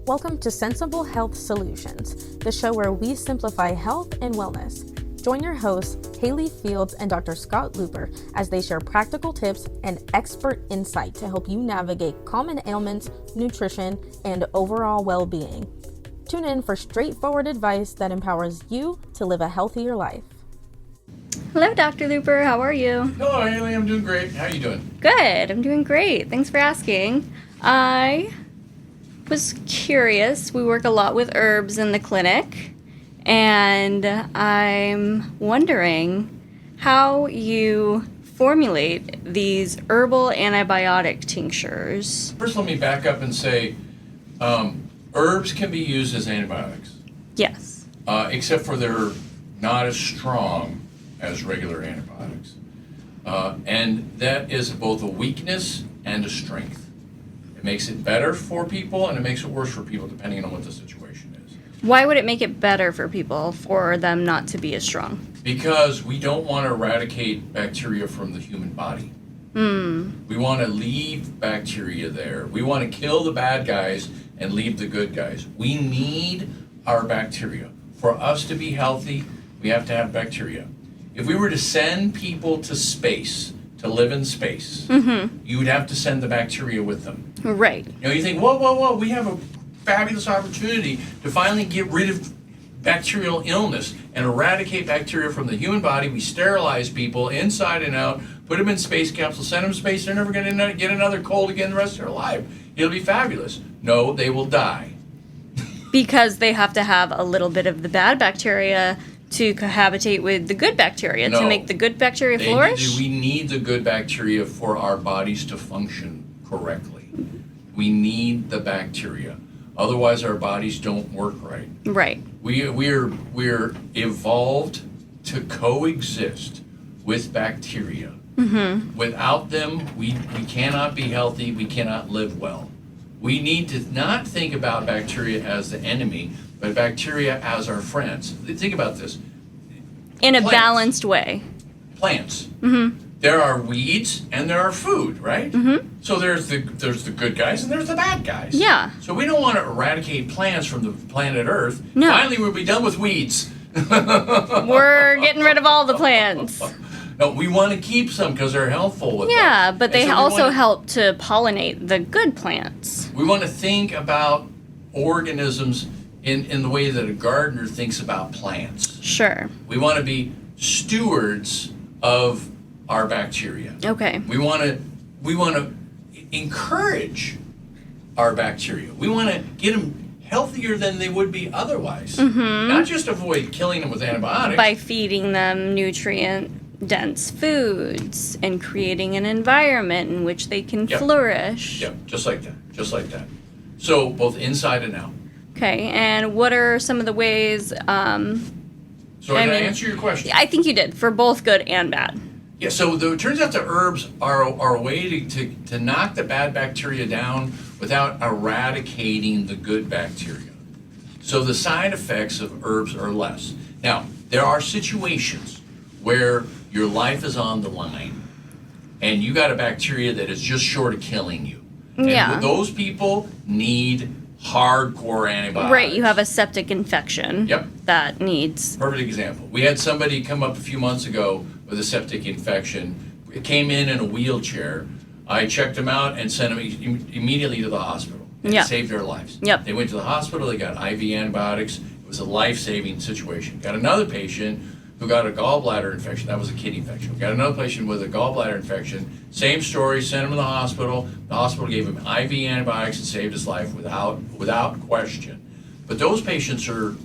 Welcome to Sensible Health Solutions, the show where we simplify health and wellness. Join your hosts, Hallie Fields and Dr. Scott Luper, as they share practical tips and expert insight to help you navigate common ailments, nutrition, and overall well-being. Tune in for straightforward advice that empowers you to live a healthier life. Hello, Dr. Luper. How are you? Hello, Haley. I'm doing great. How are you doing? Good. I'm doing great. Thanks for asking. I was curious. We work a lot with herbs in the clinic, and I'm wondering how you formulate these herbal antibiotic tinctures. First, let me back up and say herbs can be used as antibiotics. Yes. Except for they're not as strong as regular antibiotics. And that is both a weakness and a strength. It makes it better for people and it makes it worse for people depending on what the situation is. Why would it make it better for people for them not to be as strong? Because we don't want to eradicate bacteria from the human body. We want to leave bacteria there. We want to kill the bad guys and leave the good guys. We need our bacteria. For us to be healthy, we have to have bacteria. If we were to send people to space, to live in space, you would have to send the bacteria with them. Right. You know, you think, whoa, we have a fabulous opportunity to finally get rid of bacterial illness and eradicate bacteria from the human body. We sterilize people inside and out, put them in space capsules, send them to space. They're never going to get another cold again the rest of their life. It'll be fabulous. No, they will die. Because they have to have a little bit of the bad bacteria to cohabitate with the good bacteria, to make the good bacteria flourish? We need the good bacteria for our bodies to function correctly. We need the bacteria. Otherwise, our bodies don't work right. Right. We're evolved to coexist with bacteria. Without them, we cannot be healthy, we cannot live well. We need to not think about bacteria as the enemy, but bacteria as our friends. Think about this. In a balanced way. Plants. There are weeds and there are food, right? So there's the good guys and there's the bad guys. Yeah. So we don't want to eradicate plants from the planet Earth. No. Finally, we'll be done with weeds. We're getting rid of all the plants. No, we want to keep some because they're helpful with Yeah, us. but they also help to pollinate the good plants. We want to think about organisms in the way that a gardener thinks about plants. Sure. We want to be stewards of our bacteria. Okay. We want to encourage our bacteria. We want to get them healthier than they would be otherwise. Not just avoid killing them with antibiotics. By feeding them nutrient-dense foods and creating an environment in which they can flourish. Yep, just like that. So both inside and out. Okay, and what are some of the ways... So did I answer your question? I think you did, for both good and bad. Yeah, so it turns out the herbs are a way to knock the bad bacteria down without eradicating the good bacteria. So the side effects of herbs are less. Now, there are situations where your life is on the line and you got a bacteria that is just short of killing you. And those people need hardcore antibiotics. Right, you have a septic infection. Yep. That needs... Perfect example. We had somebody come up a few months ago with a septic infection. It came in a wheelchair. I checked them out and sent them immediately to the hospital. And it saved their lives. Yep. They went to the hospital, they got IV antibiotics. It was a life-saving situation. Got another patient who got a gallbladder infection. That was a kidney infection. Got another patient with a gallbladder infection. Same story, sent him to the hospital. The hospital gave him IV antibiotics and saved his life without question. But those patients are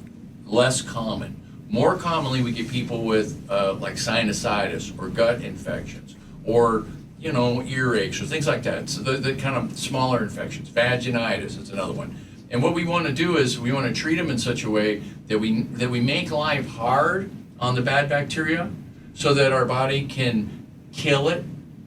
less common. More commonly, we get people with like sinusitis or gut infections or earaches or things like that. So the kind of smaller infections. Vaginitis is another one. And what we want to do is we want to treat them in such a way that we make life hard on the bad bacteria so that our body can kill it,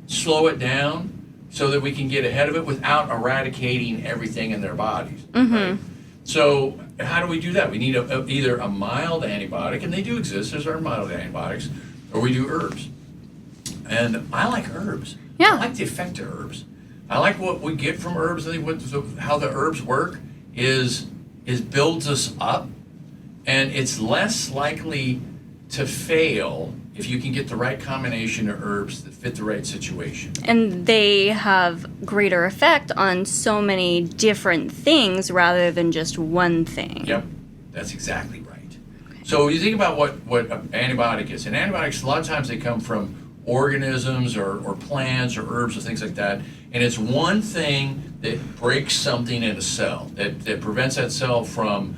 slow it down, so that we can get ahead of it without eradicating everything in their bodies. Right? So how do we do that? We need either a mild antibiotic, and they do exist, there's our mild antibiotics, or we do herbs. And I like herbs. Yeah. I like the effect of herbs. I like what we get from herbs. I think how the herbs work is builds us up, and it's less likely to fail if you can get the right combination of herbs that fit the right situation. And they have greater effect on so many different things rather than just one thing. Yep, that's exactly right. Okay. So you think about what an antibiotic is. And antibiotics, a lot of times they come from organisms or plants or herbs or things like that. And it's one thing that breaks something in a cell, that prevents that cell from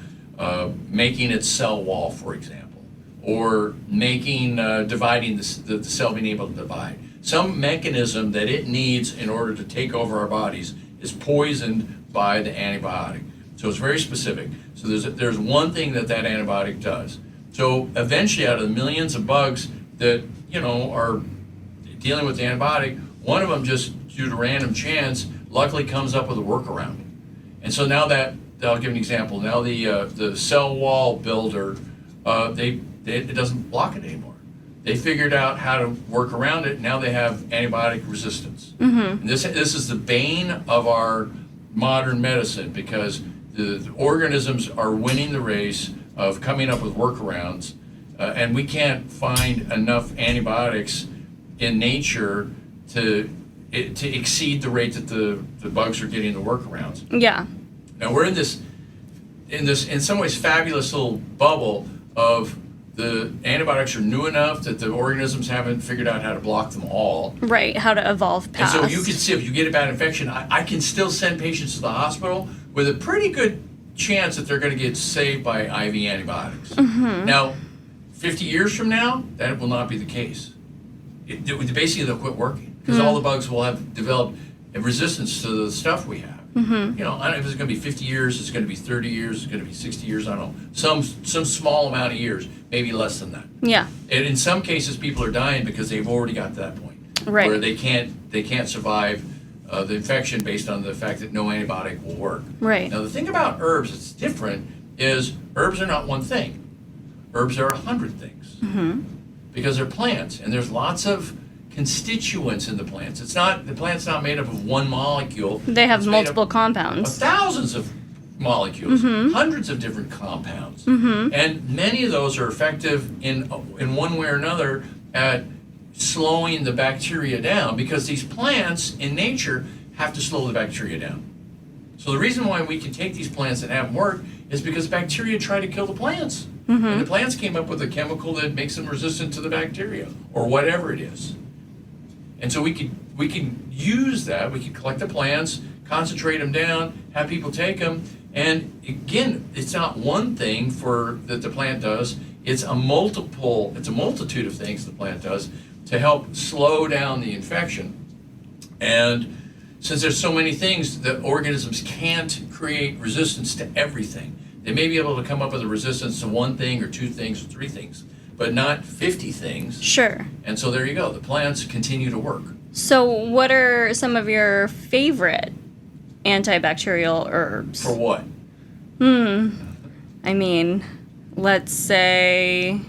making its cell wall, for example, or making dividing the cell being able to divide. Some mechanism that it needs in order to take over our bodies is poisoned by the antibiotic. So it's very specific. So there's one thing that antibiotic does. So eventually, out of the millions of bugs that are dealing with the antibiotic, one of them, just due to random chance, luckily comes up with a workaround. And so now I'll give an example. Now the cell wall builder, it doesn't block it anymore. They figured out how to work around it. Now they have antibiotic resistance. Mm-hmm. And this is the bane of our modern medicine, because the organisms are winning the race of coming up with workarounds, and we can't find enough antibiotics in nature to exceed the rate that the bugs are getting the workarounds. Yeah. Now we're in this in some ways fabulous little bubble of the antibiotics are new enough that the organisms haven't figured out how to block them all. Right, how to evolve past. And so you can see, if you get a bad infection, I can still send patients to the hospital with a pretty good chance that they're going to get saved by IV antibiotics. Mm-hmm. Now, 50 years from now, that will not be the case. Basically, they'll quit working, because all the bugs will have developed a resistance to the stuff we have. Mm-hmm. I don't know if it's going to be 50 years, it's going to be 30 years, it's going to be 60 years, I don't know. Some small amount of years, maybe less than that. Yeah. And in some cases, people are dying because they've already got to that point. Right. Where they can't survive the infection based on the fact that no antibiotic will work. Right. Now, the thing about herbs that's different is herbs are not one thing. Herbs are 100 things. Mm-hmm. Because they're plants, and there's lots of constituents in the plants. The plant's not made up of one molecule. They have multiple compounds. Thousands of molecules, mm-hmm. hundreds of different compounds. Mm-hmm. And many of those are effective in one way or another at slowing the bacteria down, because these plants in nature have to slow the bacteria down. So the reason why we can take these plants and have them work is because bacteria try to kill the plants. Mm-hmm. And the plants came up with a chemical that makes them resistant to the bacteria, or whatever it is. And so we can use that. We can collect the plants, concentrate them down, have people take them. And again, it's not one thing that the plant does. It's a multitude of things the plant does to help slow down the infection. And since there's so many things, the organisms can't create resistance to everything. They may be able to come up with a resistance to one thing or two things or three things, but not 50 things. Sure. And so there you go. The plants continue to work. So what are some of your favorite antibacterial herbs? For what? I mean, let's say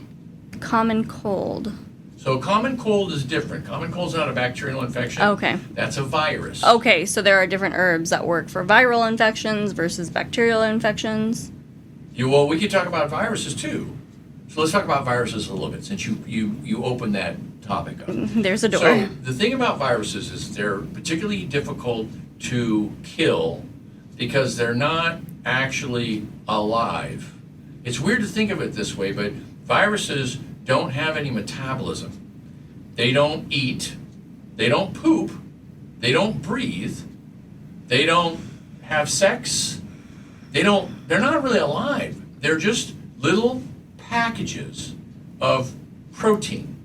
common cold. So common cold is different. Common cold is not a bacterial infection. Okay. That's a virus. Okay, so there are different herbs that work for viral infections versus bacterial infections. Well, we could talk about viruses too. So let's talk about viruses a little bit, since you opened that topic up. There's a door. So the thing about viruses is they're particularly difficult to kill because they're not actually alive. It's weird to think of it this way, but viruses don't have any metabolism. They don't eat. They don't poop. They don't breathe. They don't have sex. They're not really alive. They're just little packages of protein.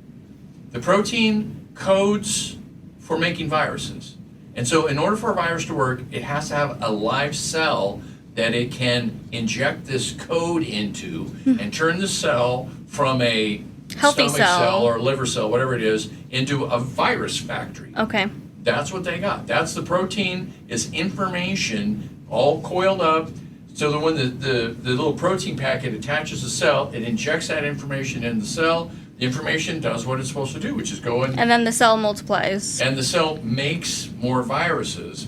The protein codes for making viruses. And so in order for a virus to work, it has to have a live cell that it can inject this code into and turn the cell from a healthy stomach cell or liver cell, whatever it is, into a virus factory. Okay. That's what they got. That's the protein, is information all coiled up. So that when the little protein packet attaches the cell, it injects that information in the cell. The information does what it's supposed to do, which is go in. And then the cell multiplies. And the cell makes more viruses.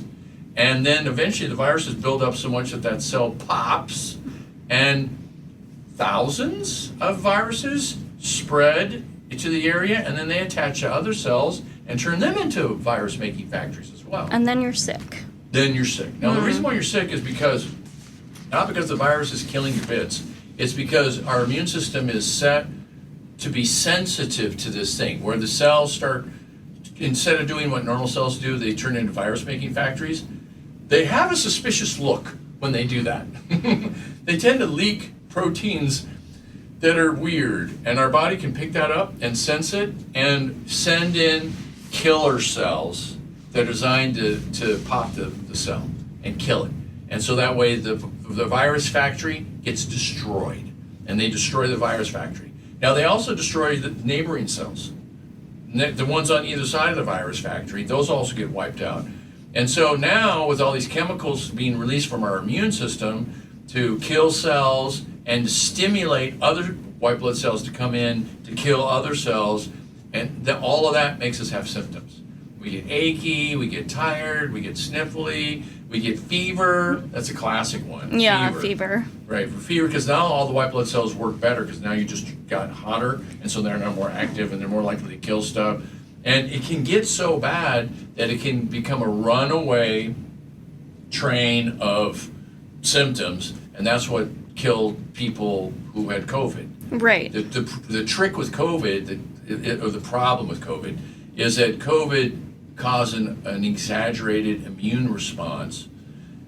And then eventually the viruses build up so much that that cell pops, and thousands of viruses spread into the area, and then they attach to other cells and turn them into virus-making factories as well. And then you're sick. Then you're sick. Now, the reason why you're sick is because, not because the virus is killing your bits, it's because our immune system is set to be sensitive to this thing, where the cells start, instead of doing what normal cells do, they turn into virus-making factories. They have a suspicious look when they do that. They tend to leak proteins that are weird, and our body can pick that up and sense it and send in killer cells that are designed to pop the cell and kill it. And so that way the virus factory gets destroyed, and they destroy the virus factory. Now they also destroy the neighboring cells. The ones on either side of the virus factory, those also get wiped out. And so now, with all these chemicals being released from our immune system to kill cells and to stimulate other white blood cells to come in to kill other cells, and all of that makes us have symptoms. We get achy, we get tired, we get sniffly, we get fever. That's a classic one. Yeah, fever. Right, for fever, because now all the white blood cells work better, because now you just got hotter, and so they're now more active and they're more likely to kill stuff. And it can get so bad that it can become a runaway train of symptoms, and that's what killed people who had COVID. Right. The trick with COVID, or the problem with COVID, is that COVID caused an exaggerated immune response,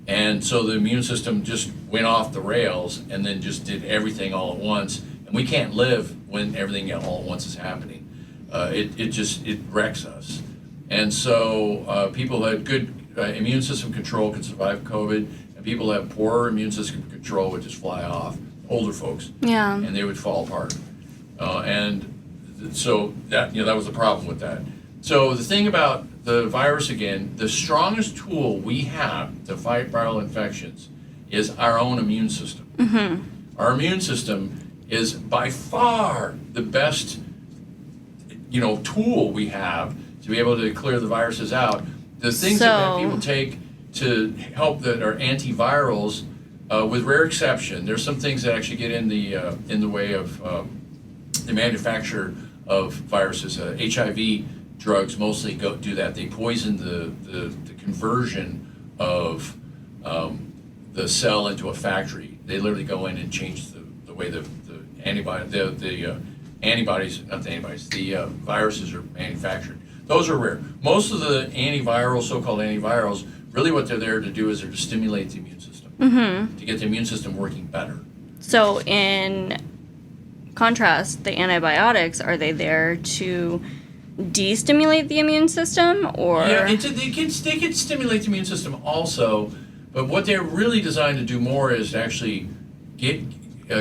and so the immune system just went off the rails and then just did everything all at once, and we can't live when everything all at once is happening. It wrecks us. And so people who had good immune system control can survive COVID, and people who have poor immune system control would just fly off. Older folks. Yeah. And they would fall apart. And so that was the problem with that. So the thing about the virus, again, the strongest tool we have to fight viral infections is our own immune system. Mm-hmm. Our immune system is by far the best tool we have to be able to clear the viruses out. The things that people take to help that are antivirals, with rare exception, there's some things that actually get in the way of the manufacture of viruses. HIV drugs mostly do that. They poison the conversion of the cell into a factory. They literally go in and change the way the viruses are manufactured. Those are rare. Most of the so-called antivirals, really what they're there to do is they're to stimulate the immune system, to get the immune system working better. So in contrast, the antibiotics, are they there to de-stimulate the immune system, or? Yeah, they can stimulate the immune system also, but what they're really designed to do more is to actually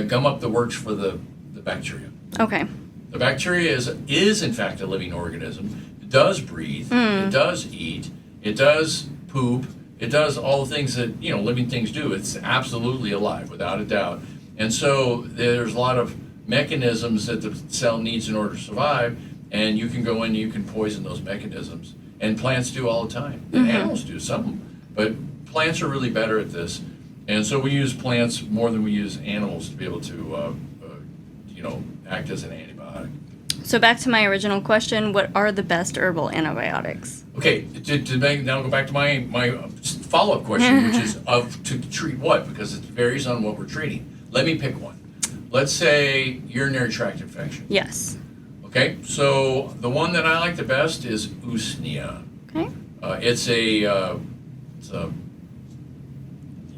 gum up the works for the bacteria. Okay. The bacteria is in fact a living organism. It does breathe. It does eat. It does poop. It does all the things that living things do. It's absolutely alive, without a doubt. And so there's a lot of mechanisms that the cell needs in order to survive, and you can go in and you can poison those mechanisms. And plants do all the time. And animals do some, but plants are really better at this. And so we use plants more than we use animals to be able to act as an antibiotic. So back to my original question, what are the best herbal antibiotics? Okay, now go back to my follow-up question, which is to treat what? Because it varies on what we're treating. Let me pick one. Let's say urinary tract infection. Yes. Okay, so the one that I like the best is Usnea. Okay. It's a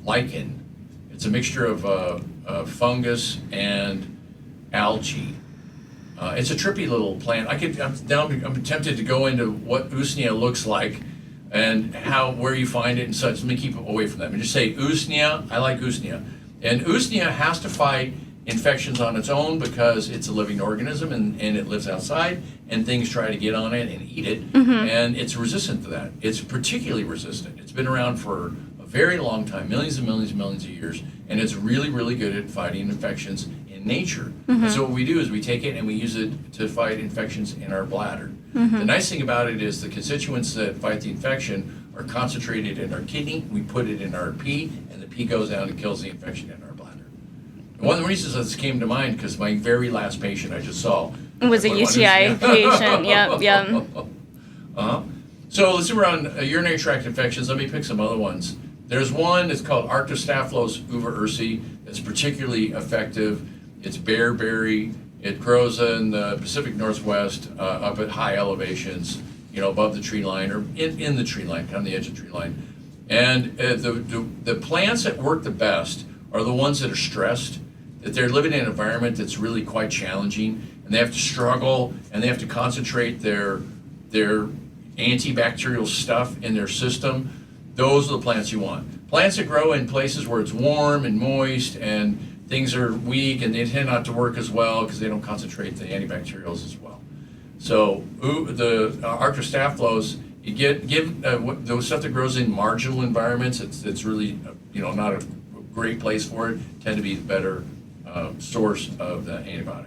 lichen. It's a mixture of fungus and algae. It's a trippy little plant. I'm tempted to go into what Usnea looks like and where you find it and such. Let me keep away from that. Let me just say Usnea. I like Usnea. And Usnea has to fight infections on its own because it's a living organism and it lives outside, and things try to get on it and eat it, and it's resistant to that. It's particularly resistant. It's been around for a very long time, millions and millions and millions of years, and it's really, really good at fighting infections in nature. And so what we do is we take it and we use it to fight infections in our bladder. The nice thing about it is the constituents that fight the infection are concentrated in our kidney. We put it in our pee, and the pee goes down and kills the infection in our bladder. And one of the reasons this came to mind, because my very last patient I just saw Was a UTI patient. Yep. So let's see, we're on urinary tract infections. Let me pick some other ones. There's one that's called Arctostaphylos uva-ursi that's particularly effective. It's bearberry. It grows in the Pacific Northwest, up at high elevations, above the tree line or in the tree line, on the edge of the tree line. And the plants that work the best are the ones that are stressed, that they're living in an environment that's really quite challenging, and they have to struggle, and they have to concentrate their antibacterial stuff in their system. Those are the plants you want. Plants that grow in places where it's warm and moist and things are weak and they tend not to work as well because they don't concentrate the antibacterials as well. So the Arctostaphylos, you give the stuff that grows in marginal environments. It's really not a great place for it. Tend to be the better source of the antibiotic.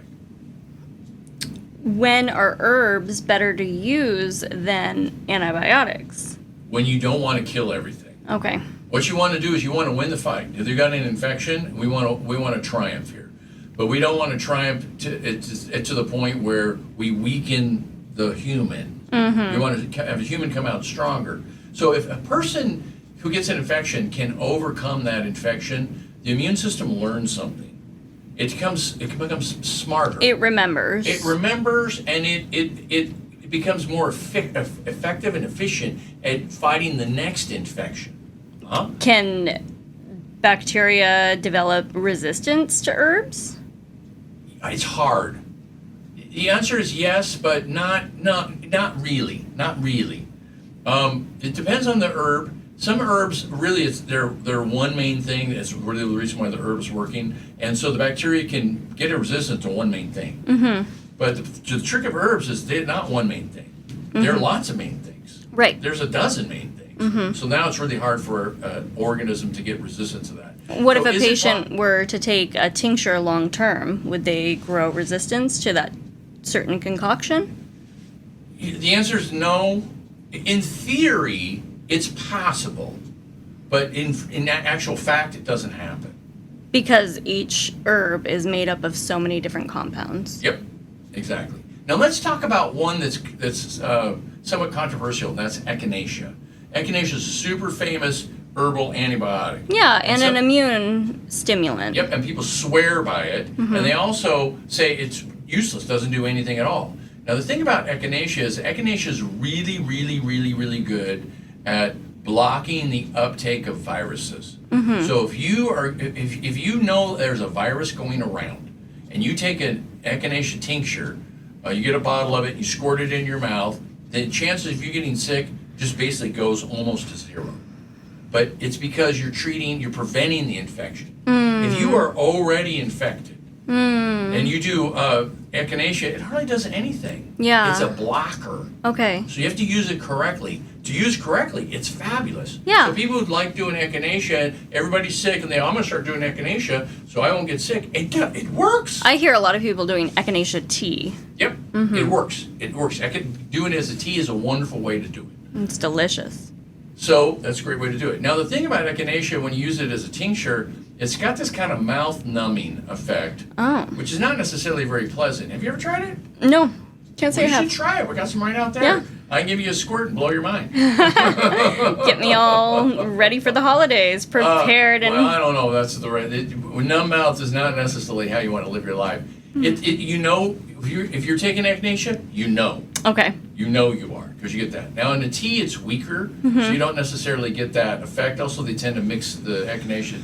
When are herbs better to use than antibiotics? When you don't want to kill everything. Okay. What you want to do is you want to win the fight. If you got an infection, we want to triumph here, but we don't want to triumph to the point where we weaken the human. Mm-hmm. We want to have a human come out stronger. So if a person who gets an infection can overcome that infection, the immune system learns something. It becomes smarter. It remembers. And it becomes more effective and efficient at fighting the next infection. Huh? Can bacteria develop resistance to herbs? It's hard. The answer is yes, but not really. Not really. It depends on the herb. Some herbs, really, they're one main thing. It's really the reason why the herb is working. And so the bacteria can get a resistance to one main thing. Mm-hmm. But the trick of herbs is they're not one main thing. Mm-hmm. There are lots of main things. Right. There's a dozen main things. Mm-hmm. So now it's really hard for an organism to get resistant to that. What if a patient were to take a tincture long term? Would they grow resistance to that certain concoction? The answer is no. In theory, it's possible, but in actual fact, it doesn't happen. Because each herb is made up of so many different compounds. Yep, exactly. Now let's talk about one that's somewhat controversial, and that's echinacea. Echinacea is a super famous herbal antibiotic. Yeah, and an immune stimulant. Yep, and people swear by it, mm-hmm. and they also say it's useless, doesn't do anything at all. Now the thing about echinacea is really, really, really, really good at blocking the uptake of viruses. Mm-hmm. So if you know there's a virus going around, and you take an echinacea tincture, you get a bottle of it, you squirt it in your mouth, the chances of you getting sick just basically goes almost to zero. But it's because you're preventing the infection. Mm. If you are already infected, and you do echinacea, it hardly does anything. Yeah. It's a blocker. Okay. So you have to use it correctly. To use correctly, it's fabulous. Yeah. So people who like doing echinacea, everybody's sick, and I'm going to start doing echinacea so I won't get sick. It works. I hear a lot of people doing echinacea tea. Yep. Mm-hmm. It works. Doing it as a tea is a wonderful way to do it. It's delicious. So that's a great way to do it. Now the thing about echinacea, when you use it as a tincture, it's got this kind of mouth numbing effect, which is not necessarily very pleasant. Have you ever tried it? No. Can't say I have. You should try it. We got some right out there. Yeah. I can give you a squirt and blow your mind. Get me all ready for the holidays, prepared and. Well, I don't know. That's the right. Numb mouth is not necessarily how you want to live your life. If you're taking echinacea, you know. Okay. You know you are, because you get that. Now in the tea, it's weaker, so you don't necessarily get that effect. Also, they tend to mix the echinacea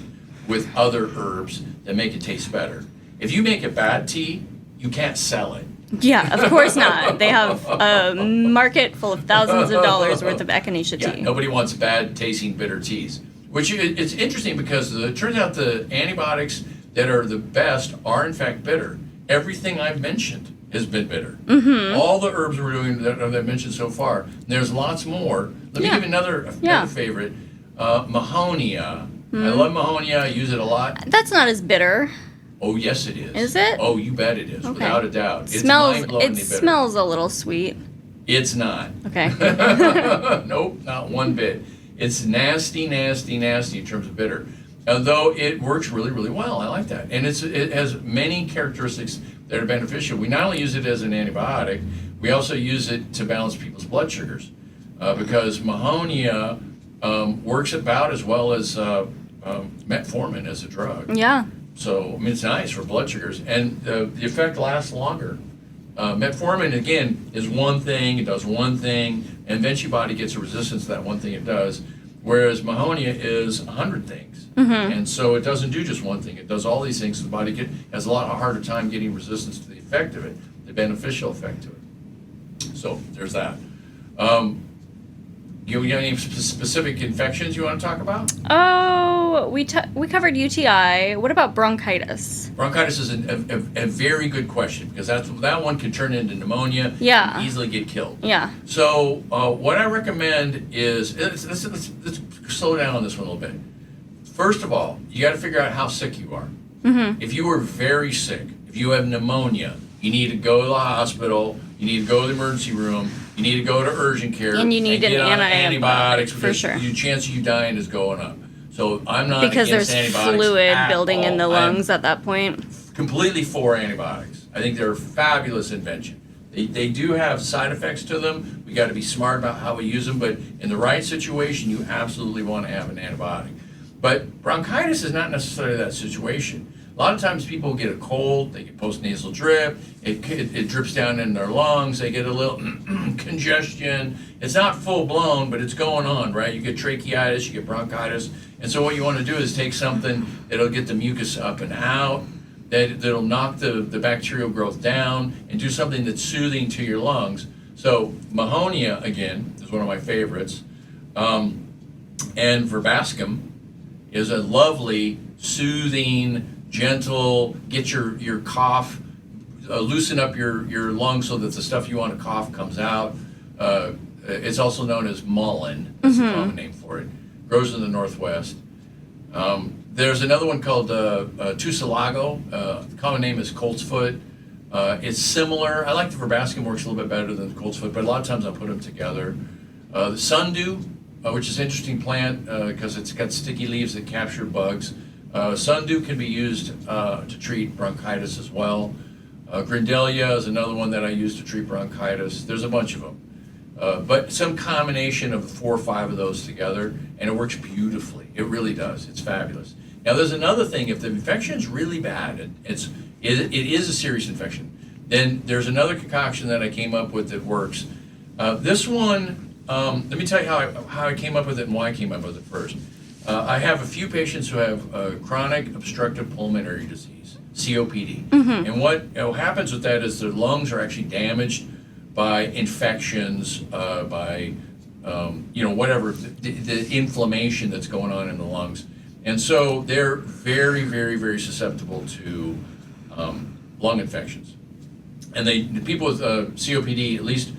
with other herbs that make it taste better. If you make a bad tea, you can't sell it. Yeah, of course not. They have a market full of thousands of dollars worth of echinacea tea. Yeah, nobody wants bad tasting bitter teas. Which it's interesting because it turns out the antibiotics that are the best are in fact bitter. Everything I've mentioned has been bitter. Mm-hmm. All the herbs we're doing that I've mentioned so far. There's lots more. Let me give you another favorite. Mahonia. Mm-hmm. I love Mahonia. I use it a lot. That's not as bitter. Oh, yes, it is. Is it? Oh, you bet it is, without a doubt. It smells a little sweet. It's not. Okay. Nope, not one bit. It's nasty, nasty, nasty in terms of bitter. Though it works really, really well. I like that. And it has many characteristics that are beneficial. We not only use it as an antibiotic, we also use it to balance people's blood sugars. Because Mahonia works about as well as metformin as a drug. Yeah. So, I mean, it's nice for blood sugars. And the effect lasts longer. Metformin, again, is one thing, it does one thing, and then your body gets a resistance to that one thing it does. Whereas Mahonia is 100 things. And so it doesn't do just one thing. It does all these things. So the body has a lot harder time getting resistance to the effect of it, the beneficial effect to it. So there's that. You got any specific infections you want to talk about? Oh, we covered UTI. What about bronchitis? Bronchitis is a very good question because that one can turn into pneumonia. Yeah. And easily get killed. Yeah. So what I recommend is let's slow down on this one a little bit. First of all, you got to figure out how sick you are. If you are very sick, if you have pneumonia, you need to go to the hospital. You need to go to the emergency room. You need to go to urgent care. And you need get an on antibiotics for sure. The chance of you dying is going up. So I'm not because against there's antibiotics fluid at building in the all. lungs at that point. Completely for antibiotics. I think they're a fabulous invention. They do have side effects to them. We got to be smart about how we use them, but in the right situation, you absolutely want to have an antibiotic. But bronchitis is not necessarily that situation. A lot of times people get a cold, they get postnasal drip, it drips down in their lungs, they get a little congestion. It's not full blown, but it's going on, right? You get tracheitis, you get bronchitis. And so what you want to do is take something that'll get the mucus up and out, that'll knock the bacterial growth down, and do something that's soothing to your lungs. So Mahonia, again, is one of my favorites. And verbascum is a lovely, soothing, gentle, get your cough, loosen up your lungs so that the stuff you want to cough comes out. It's also known as mullein. That's a common name for it. Grows in the Northwest. There's another one called tussilago. The common name is colt's foot. It's similar. I like the verbascum, works a little bit better than the colt's foot, but a lot of times I put them together. The sundew, which is an interesting plant because it's got sticky leaves that capture bugs. Sundew can be used to treat bronchitis as well. Grindelia is another one that I use to treat bronchitis. There's a bunch of them. But some combination of 4 or 5 of those together, and it works beautifully. It really does. It's fabulous. Now, there's another thing. If the infection is really bad, it is a serious infection, then there's another concoction that I came up with that works. This one, let me tell you how I came up with it and why I came up with it first. I have a few patients who have chronic obstructive pulmonary disease, COPD. And what happens with that is their lungs are actually damaged by infections, by whatever, the inflammation that's going on in the lungs. And so they're very, very, very susceptible to lung infections. And the people with COPD, at least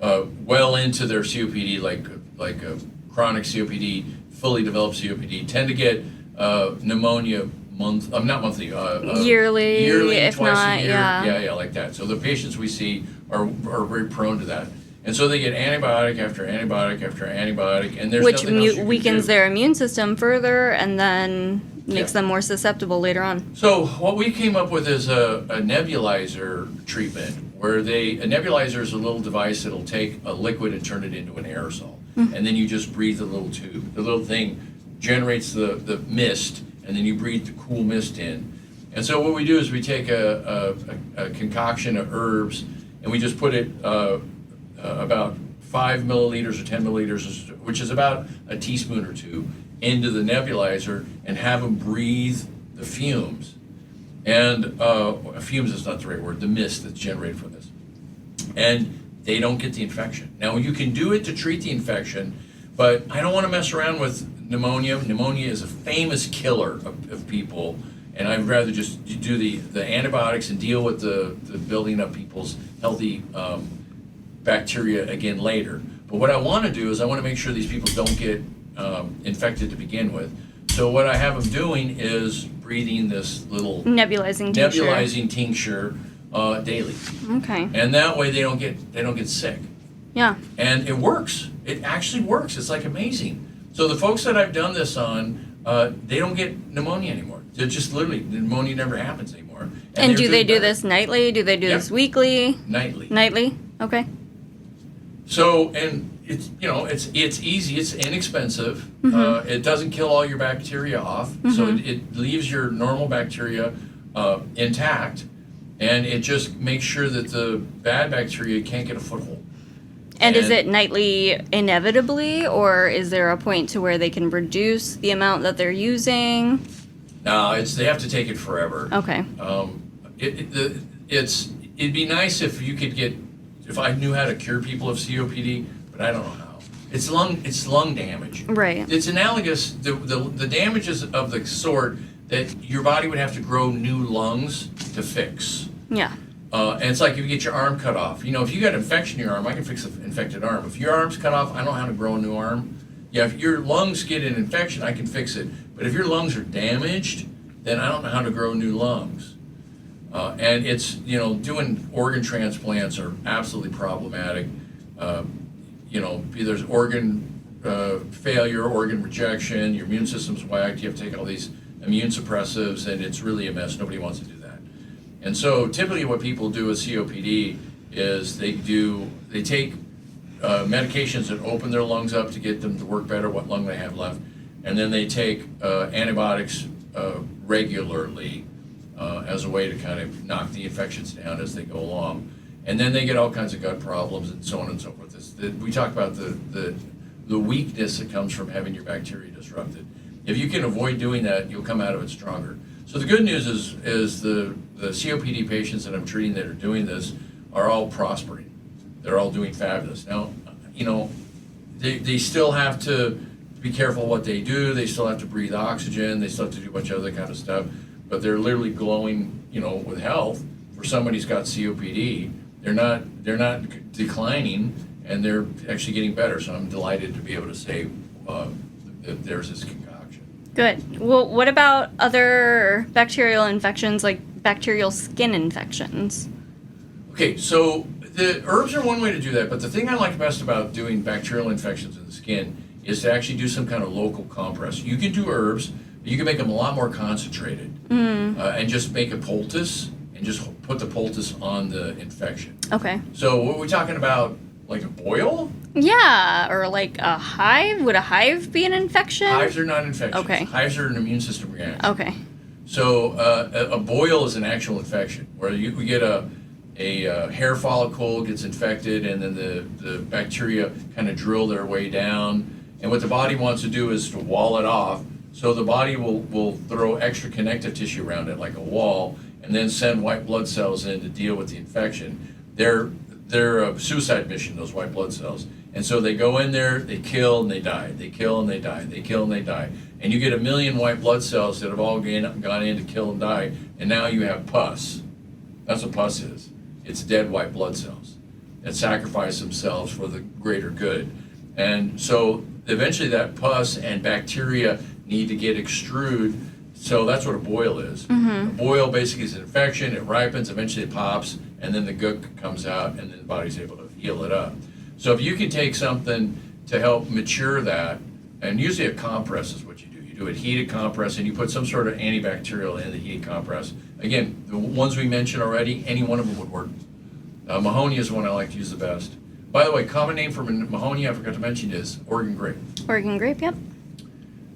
well into their COPD, like chronic COPD, fully developed COPD, tend to get pneumonia not monthly, yearly, if twice not, a year. yeah. Yeah, like that. So the patients we see are very prone to that. And so they get antibiotic after antibiotic after antibiotic, and there's which nothing else you can weakens do. their immune system further and then makes them more susceptible later on. So what we came up with is a nebulizer treatment, where a nebulizer is a little device that'll take a liquid and turn it into an aerosol. And then you just breathe the little tube. The little thing generates the mist, and then you breathe the cool mist in. And so what we do is we take a concoction of herbs, and we just put it about 5 milliliters or 10 milliliters, which is about a teaspoon or two, into the nebulizer, and have them breathe the fumes. And fumes is not the right word, the mist that's generated from this. And they don't get the infection. Now, you can do it to treat the infection, but I don't want to mess around with pneumonia. Pneumonia is a famous killer of people, and I'd rather just do the antibiotics and deal with the building up people's healthy bacteria again later. But what I want to do is I want to make sure these people don't get infected to begin with. So what I have them doing is breathing this little Nebulizing tincture daily. Okay. And that way they don't get sick. Yeah. And it works. It actually works. It's like amazing. So the folks that I've done this on, they don't get pneumonia anymore. They're just literally, pneumonia never happens anymore. And do they do this nightly? Do they do this weekly? Nightly. Nightly? Okay. So, and it's, you know, it's easy, it's inexpensive. It doesn't kill all your bacteria off, so it leaves your normal bacteria intact, and it just makes sure that the bad bacteria can't get a foothold. And is it nightly inevitably, or is there a point to where they can reduce the amount that they're using? No, they have to take it forever. Okay. It'd be nice if you could if I knew how to cure people of COPD, but I don't know how. It's lung damage. Right. It's analogous, the damages of the sort that your body would have to grow new lungs to fix. Yeah. And it's like if you get your arm cut off. You know, if you got infection in your arm, I can fix an infected arm. If your arm's cut off, I don't know how to grow a new arm. Yeah, if your lungs get an infection, I can fix it. But if your lungs are damaged, then I don't know how to grow new lungs. And it's, you know, doing organ transplants are absolutely problematic. You know, there's organ failure, organ rejection, your immune system's whacked, you have to take all these immune suppressives, and it's really a mess. Nobody wants to do that. And so typically what people do with COPD is they take medications that open their lungs up to get them to work better, what lung they have left, and then they take antibiotics regularly as a way to kind of knock the infections down as they go along. And then they get all kinds of gut problems and so on and so forth. We talk about the weakness that comes from having your bacteria disrupted. If you can avoid doing that, you'll come out of it stronger. So the good news is the COPD patients that I'm treating that are doing this are all prospering. They're all doing fabulous. Now, you know, they still have to be careful what they do. They still have to breathe oxygen. They still have to do a bunch of other kind of stuff. But they're literally glowing, you know, with health. For somebody who's got COPD, they're not declining, and they're actually getting better. So I'm delighted to be able to say that there's this concoction. Good. Well, what about other bacterial infections, like bacterial skin infections? Okay, so the herbs are one way to do that, but the thing I like best about doing bacterial infections in the skin is to actually do some kind of local compress. You can do herbs, but you can make them a lot more concentrated, and just make a poultice and just put the poultice on the infection. Okay. So what are we talking about, like a boil? Yeah, or like a hive. Would a hive be an infection? Hives are not infections. Okay. Hives are an immune system reaction. Okay. So a boil is an actual infection where we get a hair follicle gets infected, and then the bacteria kind of drill their way down. And what the body wants to do is to wall it off. So the body will throw extra connective tissue around it like a wall, and then send white blood cells in to deal with the infection. They're a suicide mission, those white blood cells. And so they go in there, they kill and they die. They kill and they die. They kill and they die. And you get 1 million white blood cells that have all gone in to kill and die. And now you have pus. That's what pus is. It's dead white blood cells that sacrifice themselves for the greater good. And so eventually that pus and bacteria need to get extrude. So that's what a boil is. A boil basically is an infection. It ripens, eventually it pops, and then the gook comes out, and then the body's able to heal it up. So if you can take something to help mature that, and usually a compress is what you do. You do a heated compress, and you put some sort of antibacterial in the heated compress. Again, the ones we mentioned already, any one of them would work. Mahonia is the one I like to use the best. By the way, common name for Mahonia, I forgot to mention, is Oregon grape. Oregon grape, yep.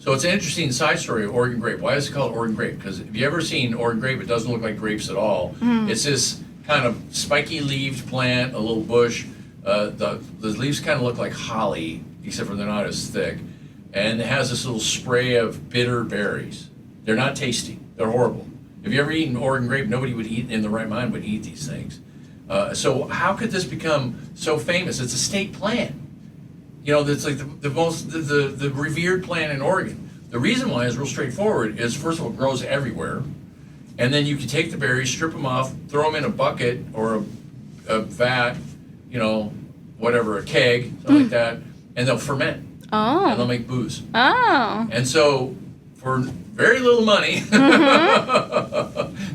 So it's an interesting side story of Oregon grape. Why is it called Oregon grape? Because if you ever seen Oregon grape, it doesn't look like grapes at all. It's this kind of spiky-leaved plant, a little bush. The leaves kind of look like holly, except for they're not as thick. And it has this little spray of bitter berries. They're not tasty. They're horrible. If you ever eaten Oregon grape, nobody would eat in the right mind would eat these things. So how could this become so famous? It's a state plant. You know, it's like the revered plant in Oregon. The reason why is real straightforward. Is first of all, it grows everywhere, and then you can take the berries, strip them off, throw them in a bucket or a vat, you know, whatever, a keg, something like that, and they'll ferment. Oh. And they'll make booze. Oh. And so, for very little money,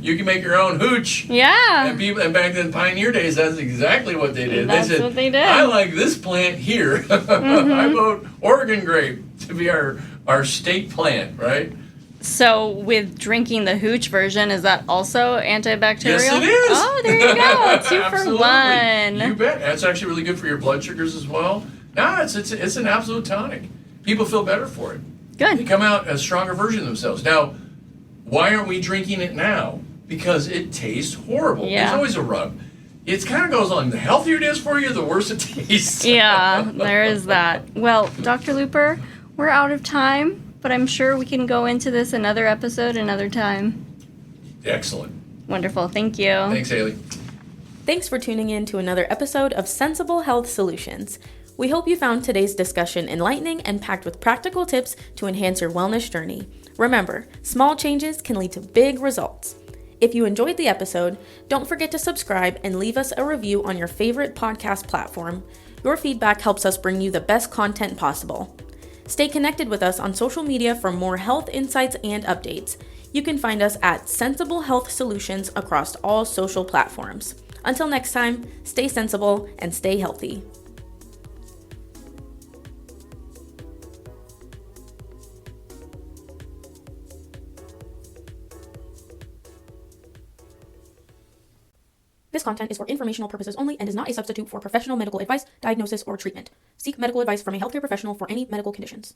You can make your own hooch. Yeah. And back then, Pioneer Days, that's exactly what they did. That's they said, what they did. I like this plant here. I vote Oregon grape to be our state plant, right? So with drinking the hooch version, is that also antibacterial? Yes, it is. Oh, there you go. 2 for Absolutely. 1. You bet. That's actually really good for your blood sugars as well. No, it's an absolute tonic. People feel better for it. They Good. come out a stronger version of themselves. Now, why aren't we drinking it now? Because it tastes horrible. Yeah. There's always a rub. It kind of goes on. The healthier it is for you, the worse it tastes. Yeah, there is that. Well, Dr. Luper, we're out of time, but I'm sure we can go into this another episode another time. Excellent. Wonderful. Thank you. Thanks, Haley. Thanks for tuning in to another episode of Sensible Health Solutions. We hope you found today's discussion enlightening and packed with practical tips to enhance your wellness journey. Remember, small changes can lead to big results. If you enjoyed the episode, don't forget to subscribe and leave us a review on your favorite podcast platform. Your feedback helps us bring you the best content possible. Stay connected with us on social media for more health insights and updates. You can find us at Sensible Health Solutions across all social platforms. Until next time, stay sensible and stay healthy. This content is for informational purposes only and is not a substitute for professional medical advice, diagnosis, or treatment. Seek medical advice from a healthcare professional for any medical conditions.